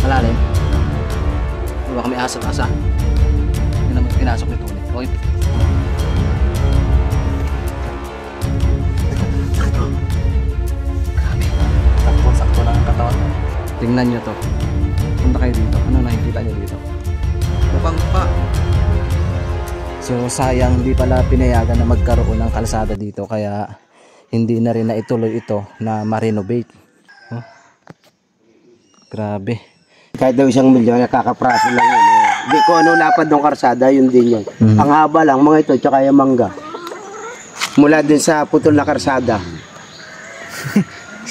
Malalim. Baka may asat-asa. Yun naman pinasok ni Tony. Okay. Grabe. Sakto lang ang katawan. Tingnan nyo to. Punta kayo dito. Ano nakikita nyo dito? Lubang pa. So sayang hindi pala pinayagan na magkaroon ng kalsada dito. Kaya hindi na rin na ituloy ito na ma-renovate. Huh? Grabe. Kahit daw 1 milyon, nakakapraso lang yun. Hindi ko ano lapad ng karsada, yun din yun. Ang haba lang, mga ito, tsaka yung mangga. Mula din sa putol na karsada.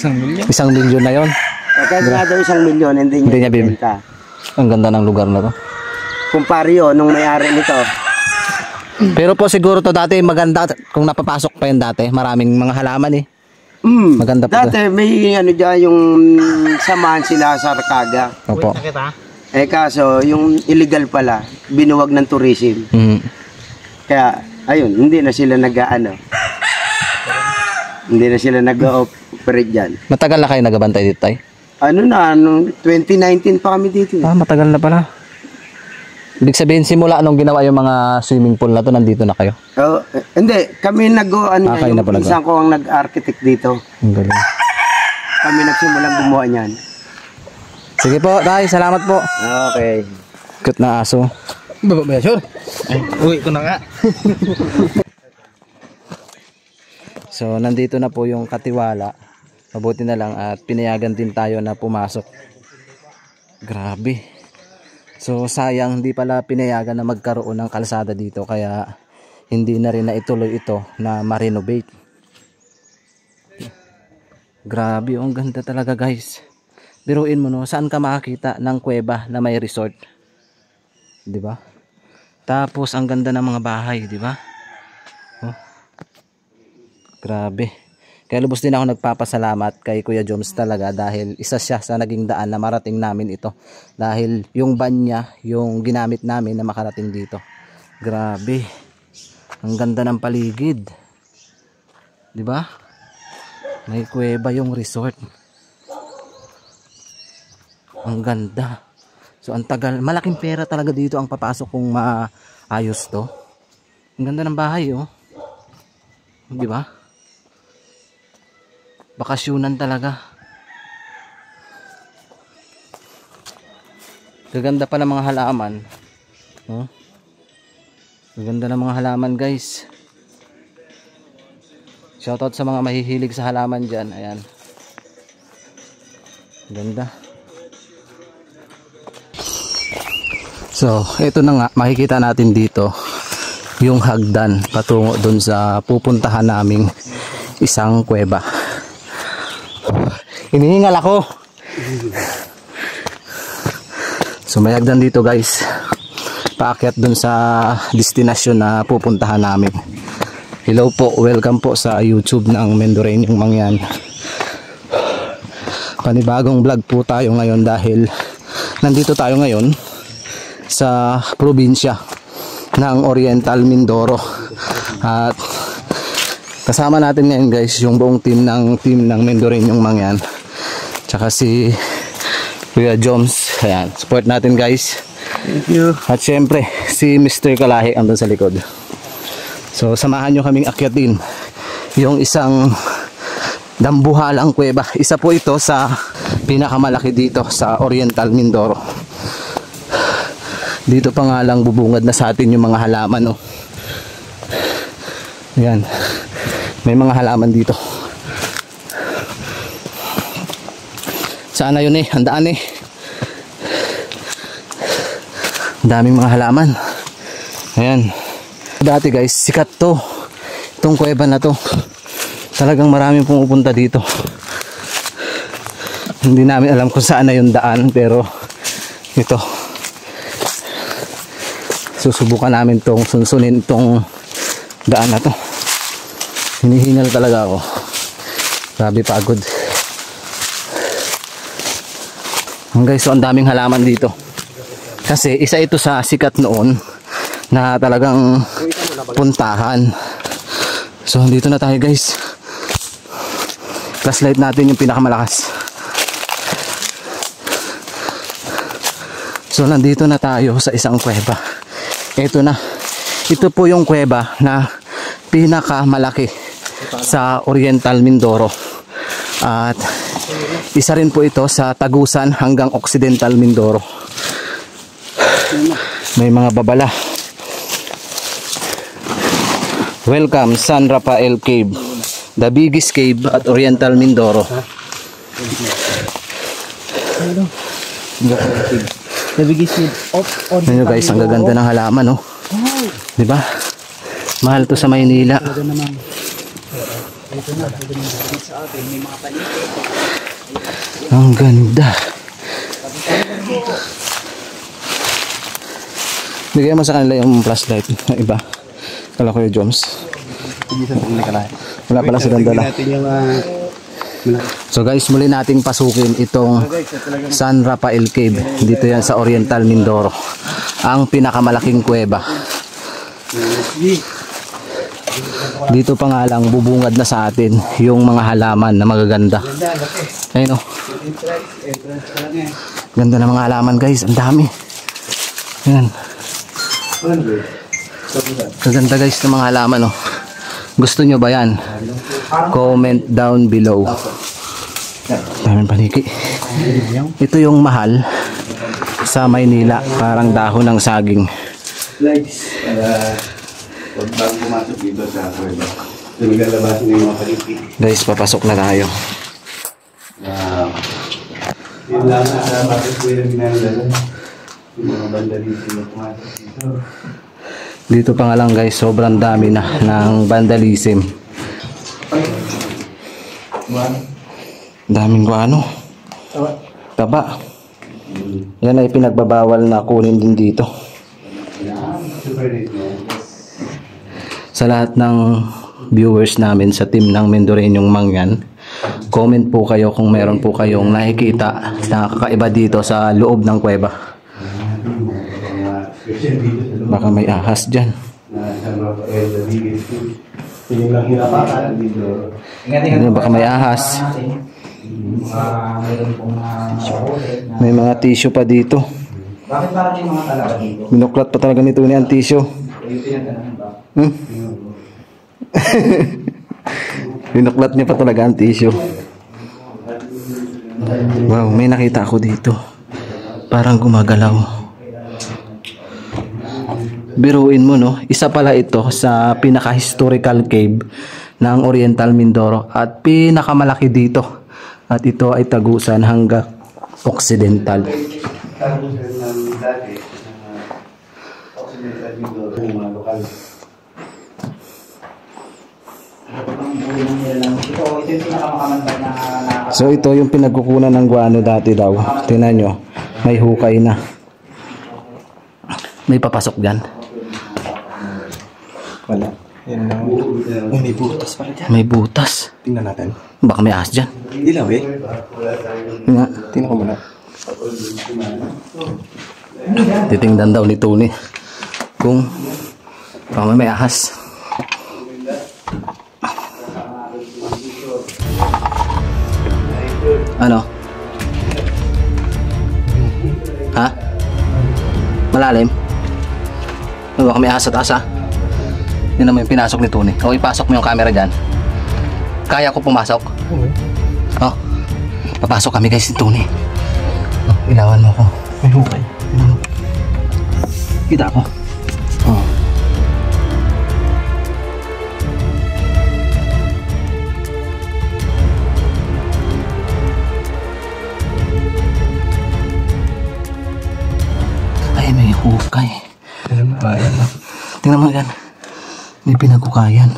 1 milyon? 1 milyon na yun? Kahit nga daw 1 milyon, hindi niya bibenta. Ang ganda ng lugar na to. Kumpare yun, nung may-ari nito. Pero po siguro to dati maganda, kung napapasok pa yun dati, maraming mga halaman eh. Maganda po. Dati may ano dyan, yung samahan sila sa Arcaga. Opo. Eh kaso, yung illegal pala, binuwag ng tourism. Kaya, ayun, hindi na sila nag-ano. Hindi na sila nag-operate dyan. Matagal na kayo nagabantay dito, tay? Ano na, 2019 pa kami dito. Ah, matagal na pala. Ibig sabihin, simula nung ginawa yung mga swimming pool na to, nandito na kayo? Hindi, kami yung isang ko ang nag-architect dito. Ang galing. Kami nagsimulang gumawa niyan. Sige po, tay, salamat po. Okay. Cute na aso. Baba ba, sure? Ay, uwi ko na nga. So, nandito na po yung katiwala. Mabuti na lang at pinayagan din tayo na pumasok. Grabe. So sayang hindi pala pinayagan na magkaroon ng kalsada dito kaya hindi na rin na ituloy ito na ma-renovate. Grabe, ang ganda talaga guys. Biruin mo no, saan ka makakita ng kuweba na may resort? 'Di ba? Tapos ang ganda ng mga bahay, 'di ba? Oh. Grabe. Kaya lubos din ako nagpapasalamat kay Kuya Joms talaga dahil isa siya sa naging daan na marating namin ito. Dahil yung van niya, yung ginamit namin na makarating dito. Grabe. Ang ganda ng paligid. 'Di ba? May kuweba yung resort. Ang ganda. So ang tagal, malaking pera talaga dito ang papasok kung maayos 'to. Ang ganda ng bahay, oh. 'Di ba? Bakasyunan talaga. Gaganda pa ng mga halaman. Oh. Gaganda ng mga halaman guys. Shoutout sa mga mahihilig sa halaman dyan. Ayan. Ganda. So, ito na nga. Makikita natin dito yung hagdan patungo dun sa pupuntahan naming isang kuweba. Hinihingal ako. So may hagdan dito guys. Paakyat dun sa destinasyon na pupuntahan namin. Hello po, welcome po sa YouTube ng Mendoreñong Mangyan. Panibagong vlog po tayo ngayon dahil nandito tayo ngayon sa probinsya ng Oriental Mindoro. At kasama natin ngayon guys yung buong team ng Mendoreñong Mangyan. Tsaka si Kuya Joms. Ayan, support natin guys. Thank you. At syempre si Mr. Kalahi andun sa likod. So samahan nyo kaming akyatin yung isang dambuhalang kuweba. Isa po ito sa pinakamalaki dito sa Oriental Mindoro. Dito pa nga lang bubungad na sa atin yung mga halaman, oh. Ayan. May mga halaman dito. Sana yun eh, handaan eh. Daming mga halaman. Ayan. Dati guys, sikat to. Itong kuweba na to. Talagang maraming pumupunta dito. Hindi namin alam kung saan na yung daan, pero ito. Susubukan namin tong sunsunin itong daan na to. Hinihingal talaga ako. Grabe pagod. Guys, so ang daming halaman dito. Kasi isa ito sa sikat noon na talagang puntahan. So dito na tayo guys. Flashlight natin yung pinakamalakas. So nandito na tayo sa isang kuweba. Ito na. Ito po yung kuweba na pinakamalaki sa Oriental Mindoro. At isa rin po ito sa Tagusan hanggang Occidental Mindoro. May mga babala. Welcome San Rafael Cave, the biggest cave at Oriental Mindoro. The biggest cave of Ano guys, ang gaganda ng halaman, no? Di ba? Mahal to sa Maynila. Ang ganda. Bigyan mo sa kanila yung flashlight na iba. Kala ko yung Joms. Wala pala sa ganda lang. So guys, muli nating pasukin itong San Rafael Cave. Dito yan sa Oriental Mindoro. Ang pinakamalaking kuweba. Dito pa nga lang bubungad na sa atin yung mga halaman na magaganda. Ayun o. Ganda ng mga halaman guys. Ang dami. Ayan. Gaganda guys ng mga halaman o. Gusto nyo ba yan? Comment down below. Daming paniki. Ito yung mahal sa Maynila. Parang dahon ng saging. Pag pumasok dito sa kuweba, naglalabas na yung mga paliki. Guys, papasok na tayo. Yun lang na bakit ko yung ginagalan. Yung mga vandalism na pumasok dito. Dito pa nga lang guys, sobrang dami na ng vandalism. Daming guano. Taba. Yan ay pinagbabawal na kunin din dito. Sa lahat ng viewers namin sa team ng Mendoreñong Mangyan, comment po kayo kung meron po kayong nakikita na kakaiba dito sa loob ng kuweba. Baka may ahas dyan. Baka may ahas. May mga tissue pa dito. Bakit parang yung mga talaga dito? Binuklat pa talaga nito ni ang tissue. Binuklat niya pa talaga ang tissue. Wow, may nakita ako dito. Parang gumagalaw. Biruin mo, no? Isa pala ito sa pinaka-historical cave ng Oriental Mindoro at pinakamalaki dito. At ito ay Tagusan hanggang Occidental. Tagusan ng dati, Occidental Mindoro, yung mga lokal. So ito yung pinagkukunan ng guano dati daw. Tingnan nyo, may hukay na. May papasok dyan. Wala. Yan lang. May butas pala dyan. May butas. Tingnan natin. Baka may ahas dyan. Dilaw eh. Nga. Tingnan ko muna. Titingnan daw ni Tony kung baka may ahas. Ano? Ha? Malalim? Baka may ahas at asa. Yun naman yung pinasok ni Tony. O ipasok mo yung camera dyan. Kaya ko pumasok? Oh, papasok kami guys ni Tony. Oh, ilawan mo ko. May hukay. Kita ko. Oh. Ay, may hukay. Tingnan mo yan. May pinaghukayan.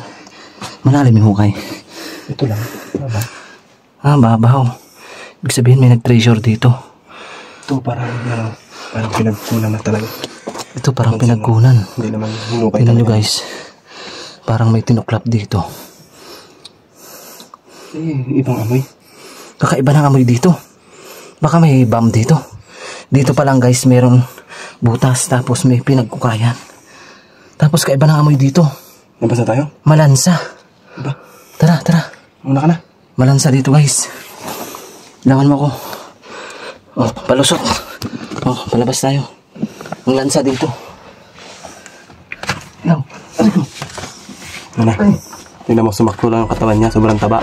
Malalim yung hukay. Ito lang. Babaw. Ah, babaw. Ibig sabihin may nag-treasure dito. Ito parang pinagkunan na talaga. Ito parang pinagkunan. Hindi naman hinukay. Tingnan nyo guys. Parang may tinuklap dito. Ibang amoy. Kakaiba ng amoy dito. Baka may bomb dito. Dito pa lang guys, meron butas tapos may pinagkukayan. Tapos kaiba ng amoy dito. Nabasa tayo? Malansa. Ba? Tara, tara. Muna ka na. Malansa dito guys. Lawan mo ko. Oh, palusot. Oh, palabas tayo. Ang lansa dito. No. Ano na? Tingnan mo, sumakto lang ang katawan niya. Sobrang taba.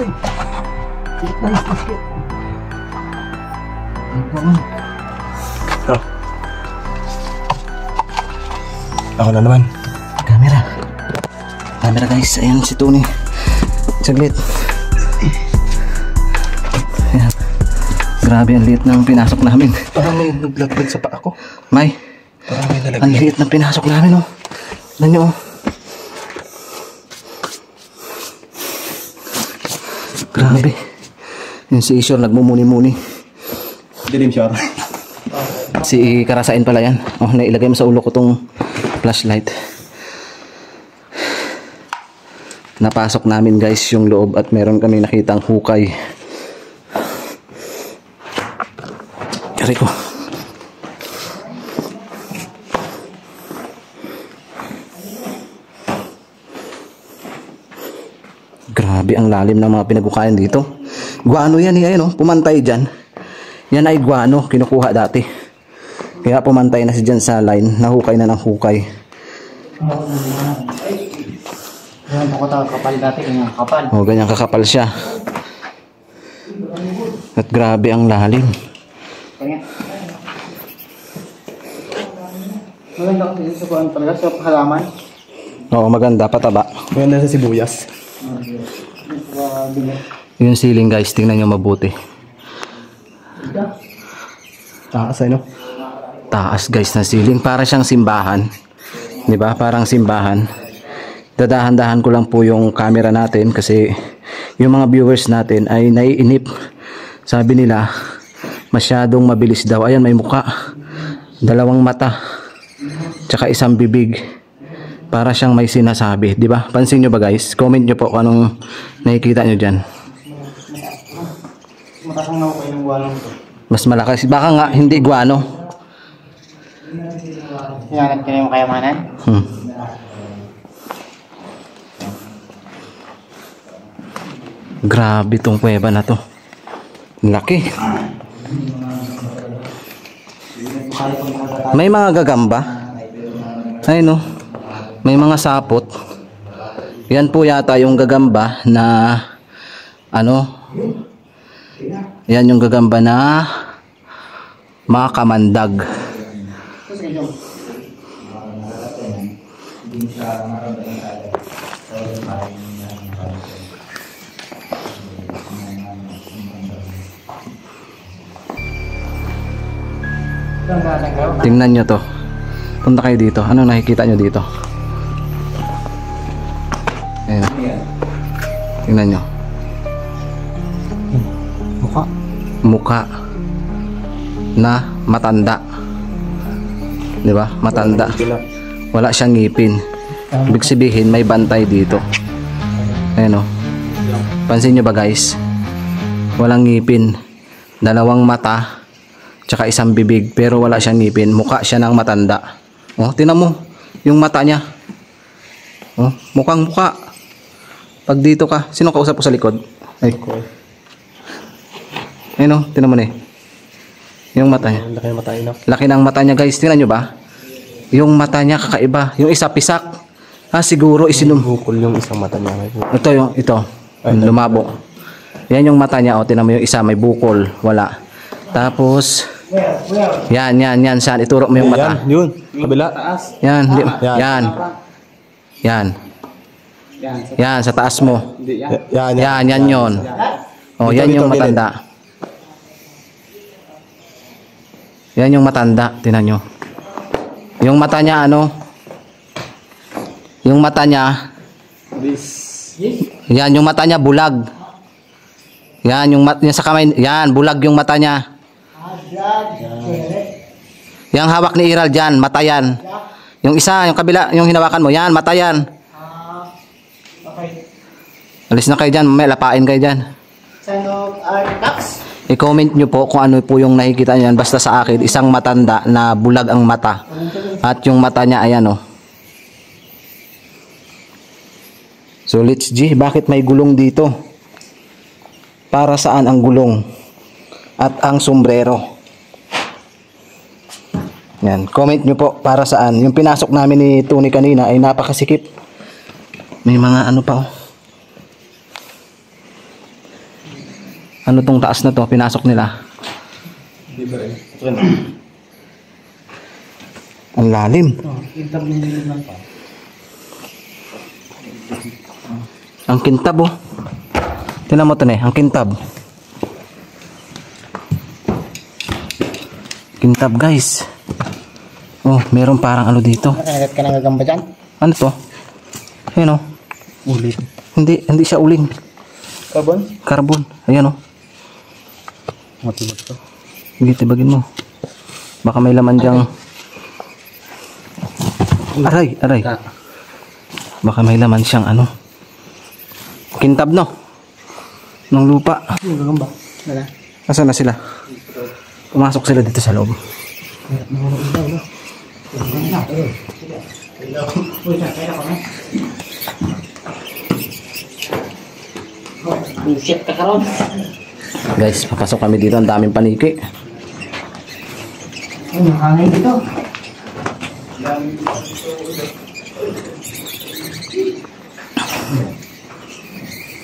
Oh. Ako na naman. Camera. Camera guys. Ayan si Tony. Saglit. Ayan. Grabe ang liit ng pinasok namin. Parang may naglatlag sa paa ko. May. Parang may nalaglag. Ang liit ng pinasok namin oh. Tignan nyo oh. Grabe. Yung si Ishor nagmumuni-muni. Dilim siya. Si Karasain pala yan. Oh, nailagay mo sa ulo ko tong flashlight. Napasok namin guys yung loob at meron kami nakitang hukay. Kari ko. Grabe ang lalim ng mga pinaghukayan dito. Guano yan eh, no? Pumantay dyan. Yan ay guano, kinukuha dati. Kaya pumantay na si dyan sa line, nahukay na ng hukay. Yan po kapal dati, ganyan kapal. O, ganyan kakapal siya. At grabe ang lalim. Maganda kasi sa kuwan talaga, sa halaman. Oo, maganda, pataba. Maganda sa sibuyas. Yung ceiling guys, tingnan nyo mabuti. Taas ay no? Taas guys na ceiling, para siyang simbahan. 'Di ba? Parang simbahan. Dadahan-dahan ko lang po yung camera natin kasi yung mga viewers natin ay naiinip. Sabi nila, masyadong mabilis daw. Ayan, may muka. 2 mata. Tsaka 1 bibig. Para siyang may sinasabi, 'di ba? Pansin nyo ba guys? Comment nyo po kung anong nakikita nyo diyan. Matasang na ako yung guanong to. Mas malakas. Baka nga hindi guano. Hinanap ka na yung kayamanan? Grabe tong kuweba na to. Laki. May mga gagamba. Ay no. May mga sapot. Yan po yata yung gagamba na ano. Yan yung gagamba na makamandag. Tingnan nyo to. Punta kayo dito. Ano nakikita nyo dito? Ayan. Tingnan nyo. Mukha. Mukha na matanda. 'Di ba? Matanda. Wala siyang ngipin. Ibig sabihin may bantay dito. Ayan oh. Pansin nyo ba guys? Walang ngipin. 2 mata tsaka 1 bibig pero wala siyang ngipin. Mukha siya ng matanda. Oh, tingnan mo yung mata niya. Oh, mukhang mukha. Pag dito ka, sino kausap ko sa likod? Ay. Ayun oh, tingnan mo na eh. Yung mata niya. Laki ng mata niya. Laki ng mata niya guys. Tingnan nyo ba? Yung mata niya kakaiba. Yung isa pisak. Siguro Bukol yung isang mata niya. Ito. Lumabo. Yan yung mata niya. O, tingnan mo yung isa may bukol. Wala. Tapos, yan. Saan? Ituro mo yung mata. Yan, yun. Kabila. Yan. Yan. Yan, sa taas mo. Yan. Yan yun. O, yan yung matanda. Yan yung matanda. Tingnan nyo. Yung mata niya ano? Yung mata niya. Yan yung mata niya bulag. Yan yung mata niya sa kamay. Yan bulag yung mata niya. Yang hawak ni Iral dyan, mata yan. Yung isa, yung kabila, yung hinawakan mo. Yan, mata yan. Alis na kayo dyan, may lapain kayo dyan. I-comment nyo po kung ano po yung nakikita nyo yan. Basta sa akin, isang matanda na bulag ang mata. At yung mata niya, ayan o. So let's G, bakit may gulong dito? Para saan ang gulong? At ang sombrero? Yan, comment nyo po para saan. Yung pinasok namin ni Tony kanina ay napakasikip. May mga ano pa oh. Ano tong taas na to, pinasok nila. Ang lalim. Ang kintab oh. Tingnan mo to ang kintab. Kintab guys. Oh, meron parang ano dito. Nakagat ka ng gagamba dyan? Ano to? Ayan oh. Ulit. Hindi siya uling. Carbon? Carbon. Ayan oh. Matulog to. Sige, tibagin mo. Baka may laman diyang... Aray. Baka may laman siyang ano. Kintab no? Ng lupa. Yung gagamba. Wala. Nasaan na sila? Pumasok sila dito sa loob. Bullshit ka karon. Guys, papasok kami dito. Ang daming paniki. Ay, nakangay dito.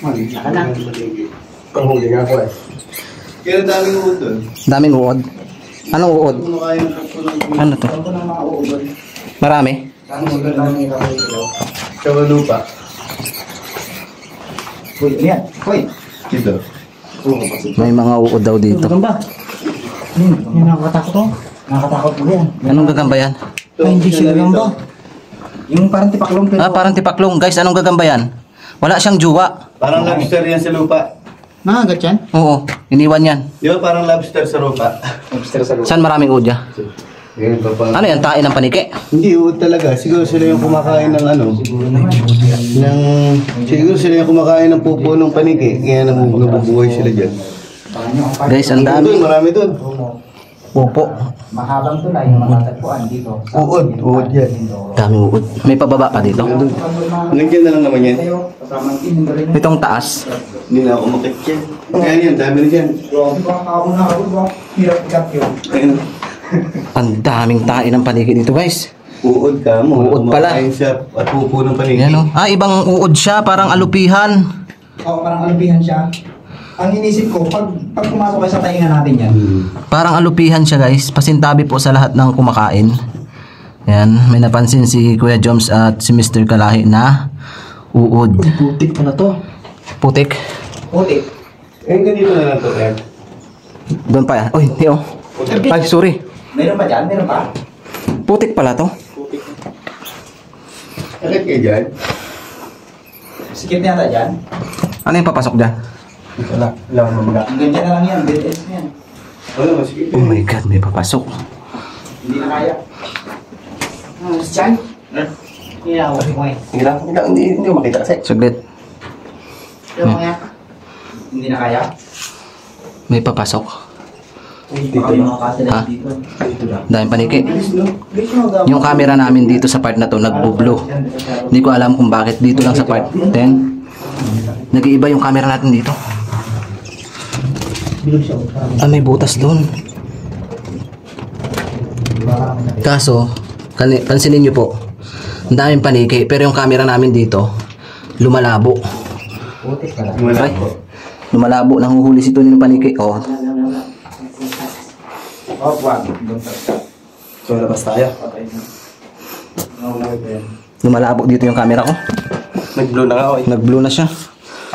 Naka na. Panghuli nga po eh. Kaya daming uod doon. Daming uod. Anong uod? Kumakain ng puso ng Ano to? Ito ng mga uubod. Marami? sa lupa. Uy, yan. Uy. Dito. May mga uod daw dito. Gagamba. Yung nakakatakot to. Nakakatakot mo yan. Anong gagamba yan? Ay, hindi siya gagamba. Yung parang tipaklong pero... Ah, parang tipaklong. Guys, anong gagamba yan? Wala siyang juwa. Parang lobster yan sa lupa. Nakagat yan? Oo, iniwan yan. Di ba parang lobster sa lupa? Lobster sa lupa. Saan maraming uod ya? Ganyan pa pa. Ano yan? Tain ng paniki? Hindi, uod talaga. Siguro sila yung kumakain ng ano. Siguro sila yung kumakain ng pupo ng paniki. Kaya nabubuhay sila dyan. Guys, ang dami. Doon, marami doon. Pupo. Mahabang tulay yung matatagpuan dito. Uod yan. Daming uod. May pababa pa dito. Nandiyan na lang naman yan. Kasamang tindarin. Itong taas. Hindi na ako makikyan. Kaya yan, dami na dyan. Ako na ako ba? Hirap ikat yun. Ayun. Ang daming tain ng paniki dito guys. Uod ka mo. Uod pala. Kumakain siya at pupo ng paniki. Yan o. Ah, ibang uod siya. Parang alupihan. Oo, parang alupihan siya. Ang inisip ko, pag pumasok kayo sa tainga natin yan, Parang alupihan siya guys. Pasintabi po sa lahat ng kumakain. Yan. May napansin si Kuya Joms at si Mr. Kalahi na uod. putik pa na to. Putik. Putik. Eh, ganito na lang to, Ed. Doon pa yan. Uy, hindi oh. Ay, sorry. Meron ba dyan? Meron pa? Putik pala to. Bakit kayo dyan? Sikip na yata dyan. Ano yung papasok dyan? Wala. Wala akong mamula. Ang ganyan na lang yan. BTS na yan. Wala, masikip Oh my God, may papasok. Hindi na kaya. Dyan? Hindi na ako. Hindi ko makita kasi. Saglit. Hindi na kaya? May papasok. Baka mga kasila Ha? dito. Dahil paniki. Yung camera namin dito sa part na to nagbublo. Hindi ko alam kung bakit dito lang sa part 10. Nag-iiba yung camera natin dito. Ah, may butas doon. Kaso, pansinin nyo po, ang daming paniki, pero yung camera namin dito, lumalabo. Putik ka lang. Ay, lumalabo, nanguhuli si Tony ng paniki. Oh, Oh, wag. So, labas tayo. lumalabo dito yung camera ko. Nag-blow na nga ako eh. Nag-blue na siya.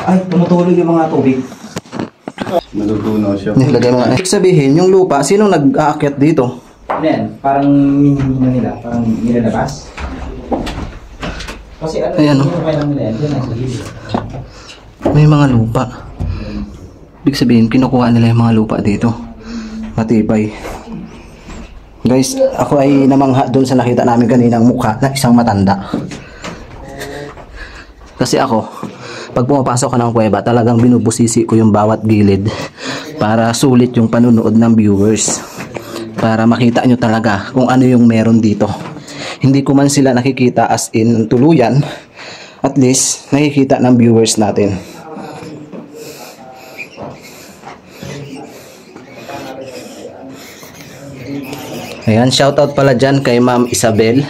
Ay, tumutulog yung mga tubig. Nalutunaw siya. Nilagay mo nga. Ibig sabihin, yung lupa, sino nag-aakyat dito? Ano yan? Parang nila, parang nilalabas. Kasi ano, Ayan, yung kailang nila yan, doon sa gilid. May mga lupa. Ibig sabihin, kinukuha nila yung mga lupa dito. Matibay. Guys, ako ay namangha doon sa nakita namin kaninang mukha na isang matanda. Kasi ako, pag pumapasok ka ng kuweba, talagang binubusisi ko yung bawat gilid para sulit yung panunood ng viewers. Para makita nyo talaga kung ano yung meron dito. Hindi ko man sila nakikita as in tuluyan, at least nakikita ng viewers natin. Ayan, shoutout pala dyan kay Ma'am Isabel,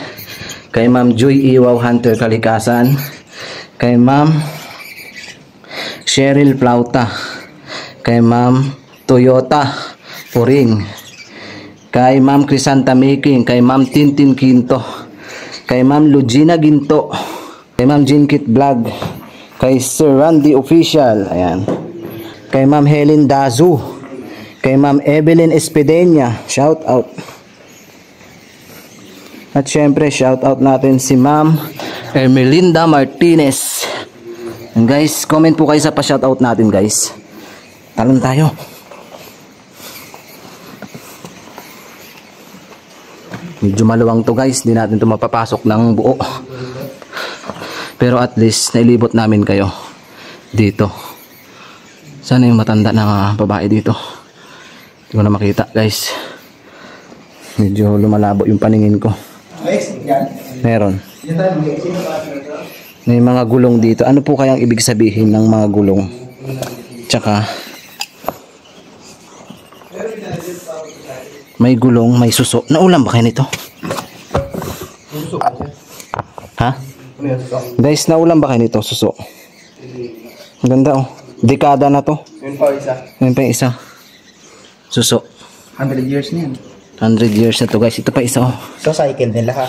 kay Ma'am Joy Iwaw Hunter Kalikasan, kay Ma'am Cheryl Plauta, kay Ma'am Toyota Puring, kay Ma'am Crisanta Making, kay Ma'am Tintin Quinto, kay Ma'am Lugina Ginto, kay Ma'am Jinkit Vlog, kay Sir Randy Official, ayan, kay Ma'am Helen Dazu, kay Ma'am Evelyn Espedenya, shout out. At syempre shout out natin si Ma'am Ermelinda Martinez. And guys, comment po kayo sa pa-shout out natin guys. Talon tayo. Medyo maluwang to guys, di natin to mapapasok ng buo. Pero at least nailibot namin kayo dito. Sana yung matanda na babae dito. Hindi ko na makita guys. Medyo lumalabo yung paningin ko. Meron. May mga gulong dito. Ano po kayang ibig sabihin ng mga gulong? Tsaka may gulong, may suso. Naulam ba kayo nito? Ha? Guys, naulam ba kayo nito? Suso. Ganda oh. Dekada na to. Yun pa isa. Yun pa isa. Suso. 100 years na yan. 100 years na to guys. Ito pa isa oh. So cycle nila ha.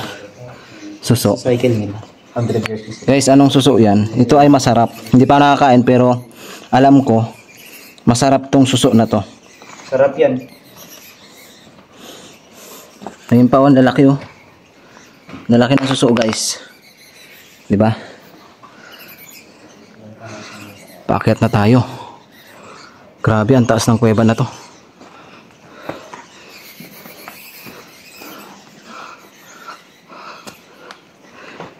Suso. Cycle nila. 100 years. Guys, anong suso yan? Ito ay masarap. Hindi pa nakakain pero alam ko masarap tong suso na to. Sarap yan. Ayun pa oh, lalaki oh. Lalaki ng suso guys. Diba? Paakyat na tayo. Grabe, ang taas ng kuweba na to.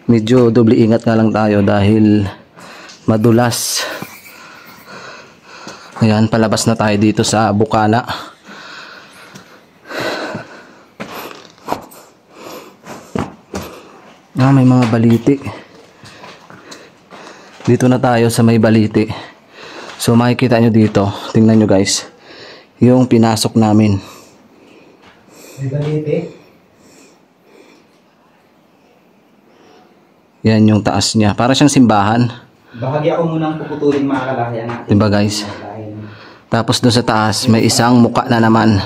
Medyo doble ingat nga lang tayo dahil madulas. Ayan, palabas na tayo dito sa Bukana. May mga baliti. Dito na tayo sa may baliti. So makikita nyo dito, tingnan nyo guys, yung pinasok namin. May baliti. Yan yung taas niya. Para siyang simbahan. Bahagi ako munang puputulin mga kalahian natin. Diba guys? Tapos doon sa taas, may isang muka na naman.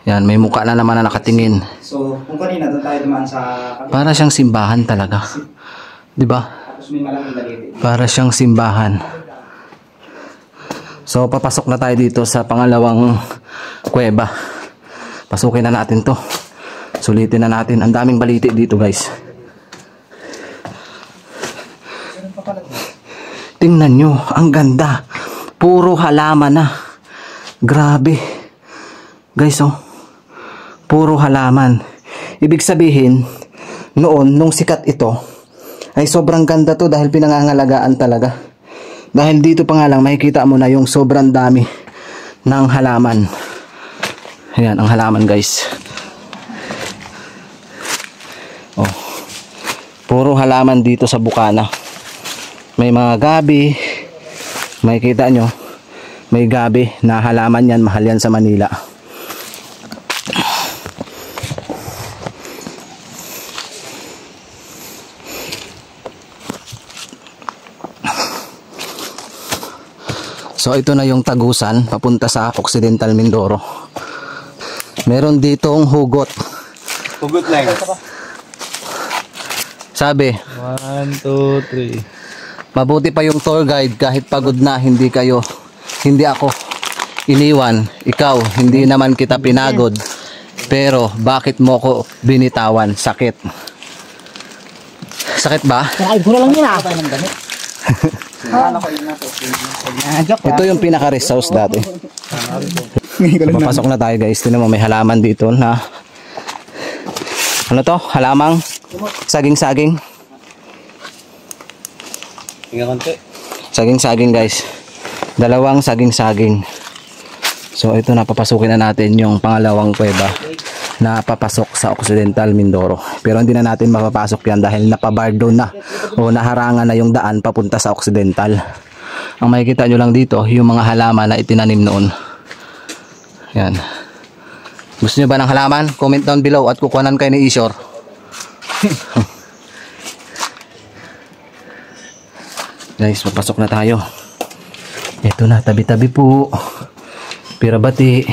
Yan, may muka na naman na nakatingin. So, kung kanina doon tayo dumaan sa... Para siyang simbahan talaga. Diba? Tapos may malaking baliti. Para siyang simbahan. So, papasok na tayo dito sa pangalawang kuweba. Pasukin na natin to. Sulitin na natin. Ang daming baliti dito guys. Tingnan nyo, ang ganda. Puro halaman na. Grabe. Guys, oh. Puro halaman. Ibig sabihin, noon, nung sikat ito, ay sobrang ganda to dahil pinangangalagaan talaga. Dahil dito pa nga lang, makikita mo na yung sobrang dami ng halaman. Ayan, ang halaman guys. Oh. Puro halaman dito sa Bukana. May mga gabi, makikita nyo, may gabi na halaman yan, mahal yan sa Manila. So ito na yung tagusan papunta sa Occidental Mindoro. Meron ditong hugot. Hugot lang. Sabi, 1, 2, 3. mabuti pa yung tour guide kahit pagod na, hindi ako iniwan, ikaw, hindi naman kita pinagod, pero bakit mo ko binitawan? Sakit ba? Ito yung pinaka-resource dati. Papasok na tayo guys. Tingnan mo, may halaman dito na ano to? Halamang saging-saging. Saging-saging guys. Dalawang saging-saging. So ito na, papasukin na natin yung pangalawang kuweba na papasok sa Occidental Mindoro. Pero hindi na natin mapapasok yan dahil napabardo na o naharangan na yung daan papunta sa Occidental. Ang makikita nyo lang dito yung mga halaman na itinanim noon. Yan. Gusto nyo ba ng halaman? Comment down below at kukuhanan kayo ni Ishor. Guys, papasok na tayo. Ito na, tabi-tabi po. Pirabati.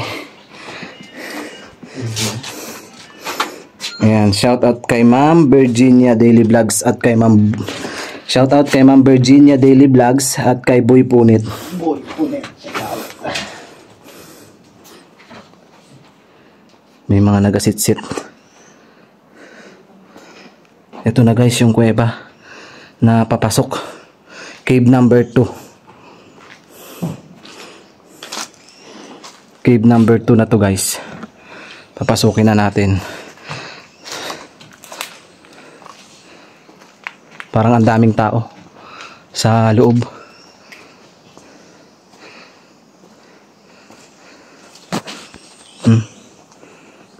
Ayan, shout out kay Ma'am Virginia Daily Vlogs at kay Ma'am Virginia Daily Vlogs at kay Boy Punit. May mga nagasitsit. Ito na guys yung kuweba na papasok. Cave number 2. Cave number 2 na to guys. Papasukin na natin. Parang ang daming tao sa loob.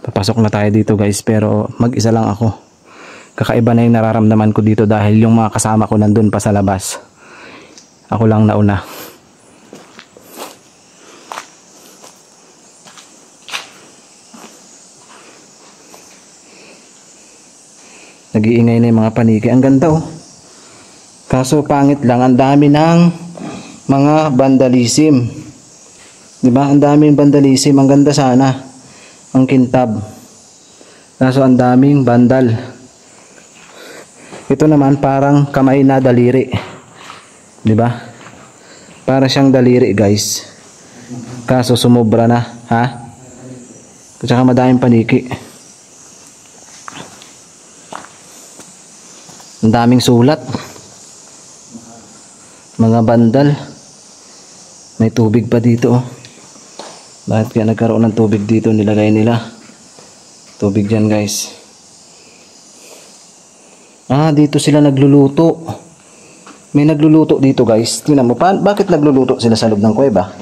Papasok na tayo dito guys, pero mag-isa lang ako. Kakaiba na yung nararamdaman ko dito dahil yung mga kasama ko nandun pa sa labas. Ako lang nauna. Nag-iingay na yung mga paniki. Ang ganda oh. Kaso pangit lang, ang dami ng mga vandalism. Diba? Ang daming vandalism. Ang ganda sana ang kintab. Kaso ang daming bandal. Ito naman parang kamay na daliri. Diba? Para siyang daliri guys. Kaso sumobra na. Ha? At saka madaming paniki. Ang daming sulat. Mga bandal. May tubig pa dito oh. Bakit kaya nagkaroon ng tubig dito? Nilagay nila tubig dyan guys. Dito sila nagluluto. May nagluluto dito guys. Tingnan mo, bakit nagluluto sila sa loob ng kuweba?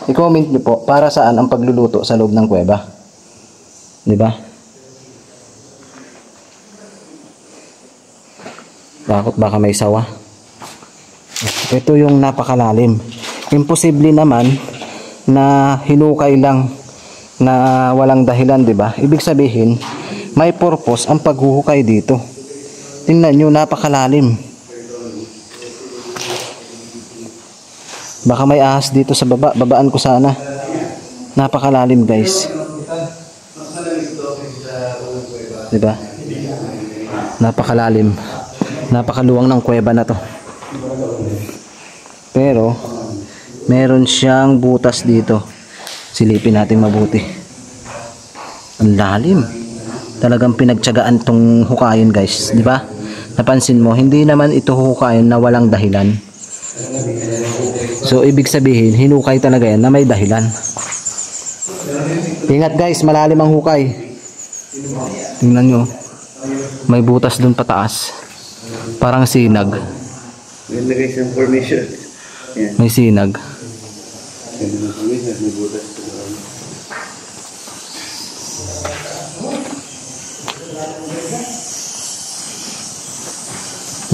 I-comment nyo po para saan ang pagluluto sa loob ng kuweba. Diba? Baka may sawa. Ito yung napakalalim. Imposible naman na hinukay lang na walang dahilan, di ba? Ibig sabihin, may purpose ang paghuhukay dito. Tingnan nyo, napakalalim. Baka may ahas dito sa baba. Babaan ko sana. Napakalalim, guys. Di ba? Napakalalim. Napakaluwang ng kuweba na to. Pero meron siyang butas dito. Silipin natin mabuti. Ang lalim. Talagang pinagtiyagaan tong hukayin guys, di ba? Napansin mo, hindi naman ito hukayin na walang dahilan. So ibig sabihin, hinukay talaga yan na may dahilan. Ingat guys, malalim ang hukay. Tingnan nyo. May butas dun pataas. Parang sinag. Nilagay siyang formation. May sinag.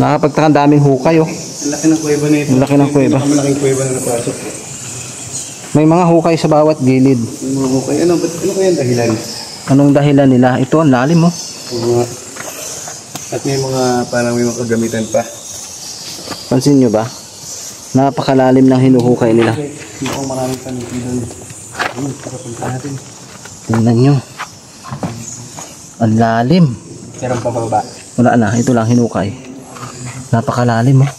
Nakapagtaka, daming hukay oh. Ang laki ng kuweba na ito. Ang laki ng kuweba. Malaking kuweba na napasok. May mga hukay sa bawat gilid. Yung mga hukay. Ano kaya ang dahilan? Anong dahilan nila? Ito ang lalim oh. At may mga parang may mga kagamitan pa. Pansin nyo ba? Napakalalim ng hinuhukay nila. Mukhang maraming paniki doon. Pakapunta natin. Tingnan nyo. Ang lalim. Meron pa baba. Wala na. Ito lang hinukay. Napakalalim oh.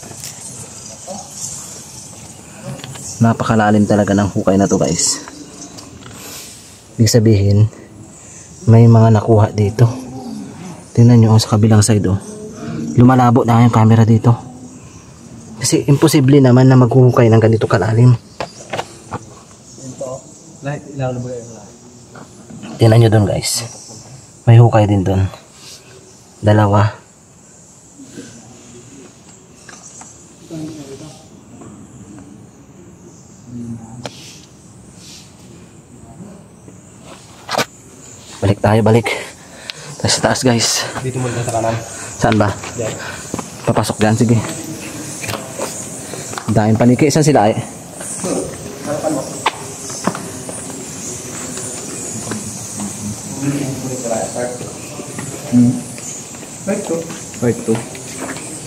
Napakalalim talaga ng hukay na to guys. Ibig sabihin, may mga nakuha dito. Tingnan nyo sa kabilang side oh. Lumalabo na yung camera dito. Kasi imposible naman na maghuhukay ng ganito kalalim. Tingnan nyo doon guys. May hukay din doon. Dalawa. Balik tayo, balik. Taas taas guys. Dito muna sa kanan. Saan ba? Diyan. Papasok dyan, sige. Daming paniki. Saan sila eh? Part 2. Part 2.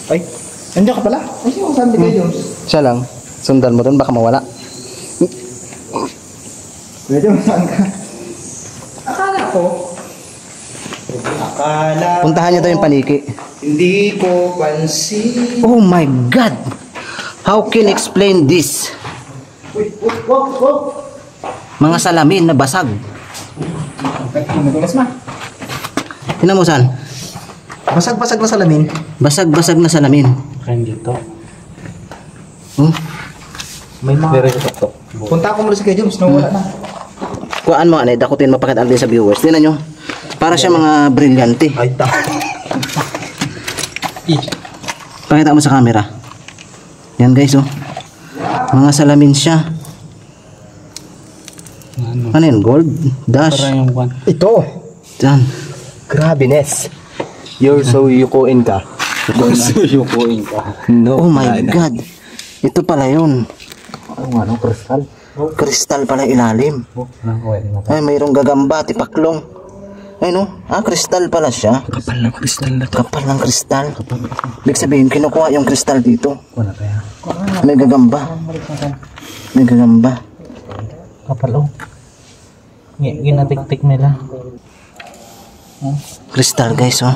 Ay, Nandiyan ka pala? Ay, sino kasama kayo, Jones? siya lang. Sundan mo doon, baka mawala. Medyo saan ka? Akala ko. Puntahan niyo daw yung paniki. Hindi ko pansin. Oh my God! How can I explain this? Mga salamin na basag. Madulas ma. Tingnan mo saan? Basag-basag na salamin. Basag-basag na salamin. Kain dito. Hmm? May mga... Pero ito. Punta ako mula sa kayo, Jones. Nawala na. Kuhaan mo, anay, dakutin mapakita din sa viewers. Tingnan nyo. Para siya mga brilyante. Ay, ta. Pakita mo sa camera. Yan guys, oh. Mga salamin siya. Ano yun? Gold? Dash? Yung one. Ito. Yan. Grabe, Nes. You're so yukuin ka. Yukuin ka. No. Oh my God. Ito pala yun. Ano, kristal? Kristal pala ilalim. Ay, mayroong gagamba, tipaklong. Ay no, kristal pala siya. Kapal ng kristal na to. Kapal ng kristal. Ibig sabihin, kinukuha yung kristal dito. Wala kaya. May gagamba. May gagamba. Kapal oh. Ginatik-tik nila. Kristal guys, oh.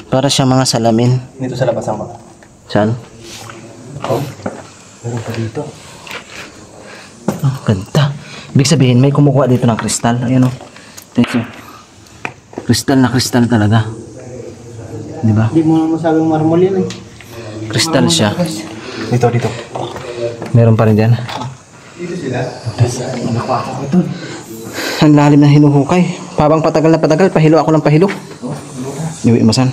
Para siya mga salamin. Dito sa labasan ko. Saan? Meron pa dito. Oh, ganda. Ibig sabihin, may kumukuha dito ng kristal. Ayan, oh. Ito. Kristal na kristal talaga. Di ba? Hindi mo naman masabing marmol yan eh. Kristal siya. Dito. Meron pa rin dyan. Ang lalim na hinuhukay. Habang patagal na patagal, pahilo ako ng pahilo. Iwi mo saan?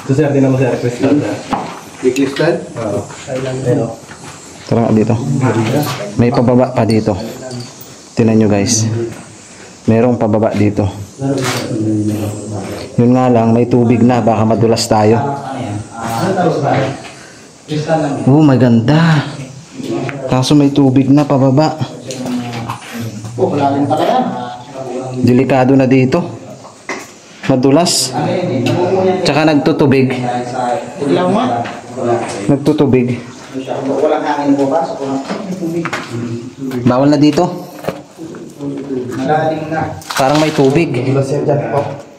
Ito sir, din naman sir, kristal. Di kristal? Oo. Tara nga dito. May pababa pa dito. Tingnan nyo guys. Merong pababa dito. Yun nga lang, may tubig na. Baka madulas tayo. Oh, maganda. Kaso may tubig na pababa. Delikado na dito. Madulas. Tsaka nagtutubig. Nagtutubig. Walang hangin bukas. Bawal na dito. Malalim na. Parang may tubig.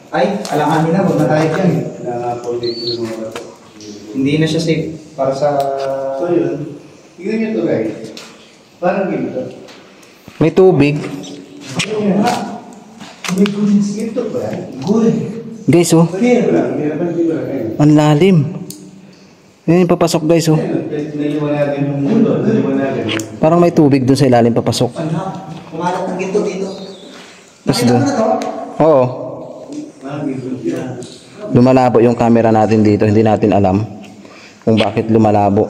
Ay, alanganin na. Huwag na tayo dyan. Hindi na siya safe para sa... So yun, tignan nyo ito guys. Parang ganito. May tubig. Guys, oh. Ang lalim. Yan yung papasok guys, oh. Naiwan natin yung mundo. Naiwan natin. Parang may tubig dun sa ilalim papasok. Kumalat ng ginto dito. Tapos dun. Oo. Lumalabo yung camera natin dito. Hindi natin alam kung bakit lumalabo.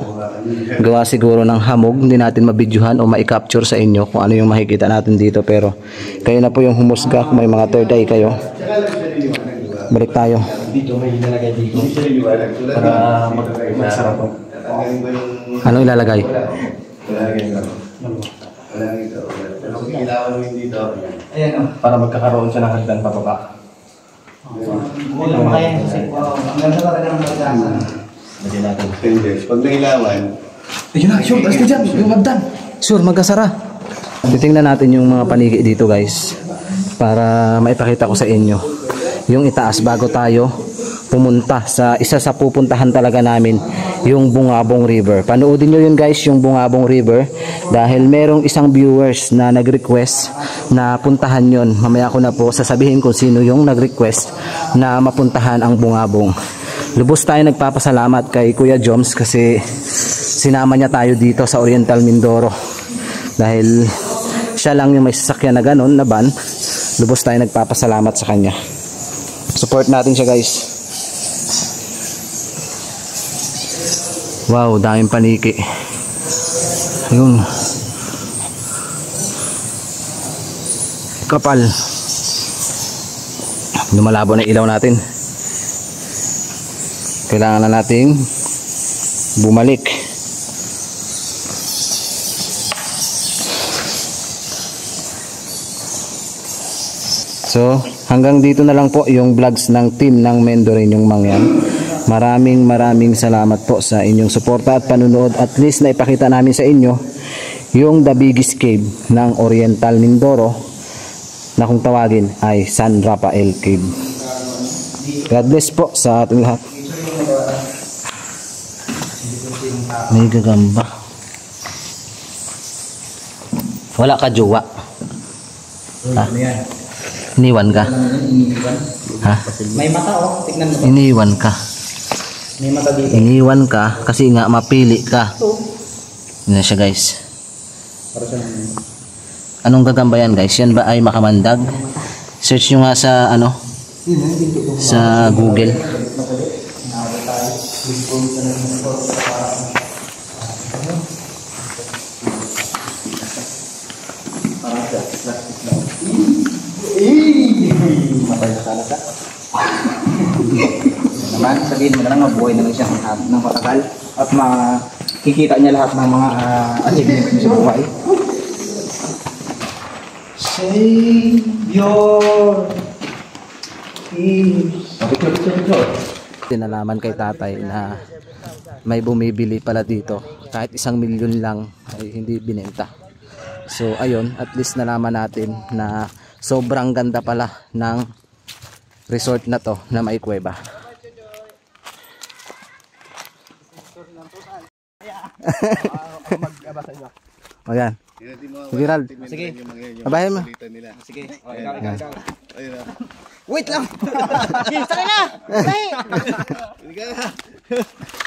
Gawa siguro ng hamog. Hindi natin mabidyuhan o ma-capture sa inyo kung ano yung makikita natin dito. Pero kayo na po yung humusga kung may mga third eye kayo. Balik tayo. Dito may ilalagay dito. Para magsarap. Anong ilalagay? Ilawan mo yung dito. Ayan o. Para magkakaroon siya ng hagdan pababa. Hindi lang makaya yung safe. Ang ganda talaga ng magkasa. Lagyan natin. Pag nailawan, Ayun na, sure. Tapos ka dyan. Yung magdan. Sure, magkasara. Titingnan natin yung mga paniki dito guys. Para maipakita ko sa inyo yung itaas bago tayo pumunta sa isa sa pupuntahan talaga namin, yung Bungabong River. Panoodin nyo yun guys, yung Bungabong River, dahil merong isang viewers na nag-request na puntahan yon. Mamaya ko na po sasabihin kung sino yung nag-request na mapuntahan ang Bungabong. Lubos tayo nagpapasalamat kay Kuya Joms kasi sinama niya tayo dito sa Oriental Mindoro. Dahil siya lang yung may sasakyan na ganon na van, lubos tayo nagpapasalamat sa kanya. Support natin siya guys. Wow, daming paniki. Ayun. Kapal. Lumalabo na ilaw natin. Kailangan na nating bumalik. So, hanggang dito na lang po yung vlogs ng team ng Mendoreñong Mangyan. Maraming salamat po sa inyong suporta at panunood. At least na ipakita namin sa inyo yung the biggest cave ng Oriental Mindoro na kung tawagin ay San Rafael Cave. God bless po sa ating lahat. May gagamba. Wala ka jowa. Ha? Iniwan ka? Ha? May mata oh, tignan mo. Iniwan ka. May mata dito. Iniwan ka kasi nga mapili ka. Yan siya guys. Anong gagamba yan guys? Yan ba ay makamandag? Search nyo nga sa ano? Sa Google. Naman, sabihin mo na lang, mabuhay na lang siya ng matagal at makikita niya lahat ng mga achievements niya sa buhay. Savior Tinalaman kay tatay na may bumibili pala dito. Kahit 1 milyon lang ay hindi binenta. So ayun, at least nalaman natin na sobrang ganda pala ng resort na to na may kuweba. O yan. Sige Ral. Sige. Abahin mo. Sige. Wait lang! Sige na!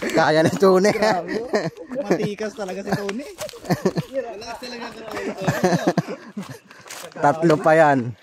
Kaya na Tune. Matikas talaga si Tony. Tatlo pa yan.